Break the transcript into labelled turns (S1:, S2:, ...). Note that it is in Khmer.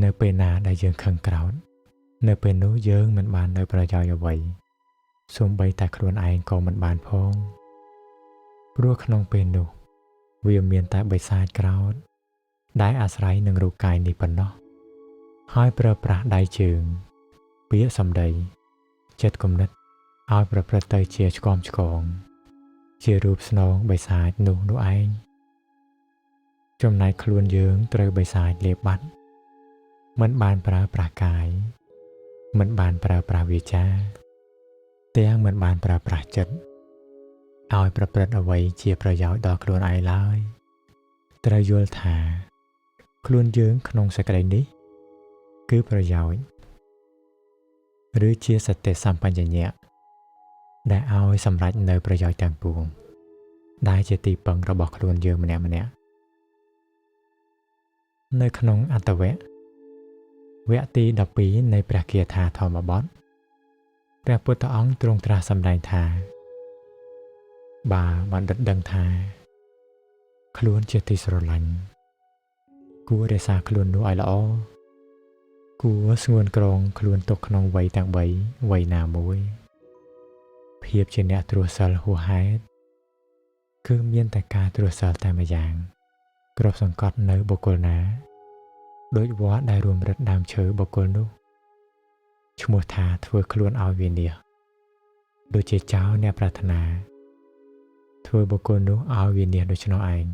S1: នៅពេលណាដែលយើងខឹងក្រោធនៅពេលនោះយើងមិនបាននៅប្រយោជន៍អ្វីសូម្បីតែខ្លួនឯងក៏មិនបានផងព្រោះក្នុងពេលនោះវាមានតែបិសាចក្រោធដែលអាស្រ័យនឹងរូបកាយនេះប៉ុណ្ណោះហើយប្រើប្រាស់ដៃជើងពាក្យសម្ដីចិត្តគំនិតឲ្យប្រព្រឹត្តទៅជាឆ្គាំឆ្គងជារូបស្នងបិសាចនោះឯងចំណែកខ្លួនយើងត្រូវបិសាចលេបបាត់មិនបានប្រើប្រាស់កាយមិនបានប្រើប្រាស់វាចាទាំងមិនបានប្រើប្រាស់ចិត្តឲ្យប្រព្រឹត្តអ្វីជាប្រយោជន៍ដល់ខ្លួនឯងឡើយត្រូវយល់ថាខ្លួនយើងក្នុងសេចក្តីនេះគឺប្រយោជន៍ឬជាសតិសម្បញ្ញៈដែលឲ្យសម្រេចនៅប្រយោជន៍ទាំងពួងដែលជាទីពឹងរបស់ខ្លួនយើងម្នាក់ៗនៅក្នុងអត្តវគ្គវគ្គទី12នៃព្រះគាថាធម្មបទព្រះពុទ្ធអង្គទ្រង់ត្រាស់សម្ដែងថាបើបណ្ឌិតដឹងថាខ្លួនជាទីស្រឡាញ់គួររក្សាខ្លួននោះឲ្យល្អគួរស្ងួនក្រងខ្លួនទុកក្នុងវ័យទាំង3វ័យណាមួយភាពជាអ្នកត្រួសសិលហួសហេតុគឺមានតែការត្រួសសិលតែមួយយ៉ាងគ្របសង្កត់នៅបុគ្គលណាដោយវត្តដែលរួមរឹតដើមឈើបុគ្គលនោះឈ្មោះថាធ្វើខ្លួនឲ្យវិនាសដូចជាចៅអ្នកប្រាថ្នាធ្វើបុគ្គលនោះឲ្យវិនាសដូច្នោះឯង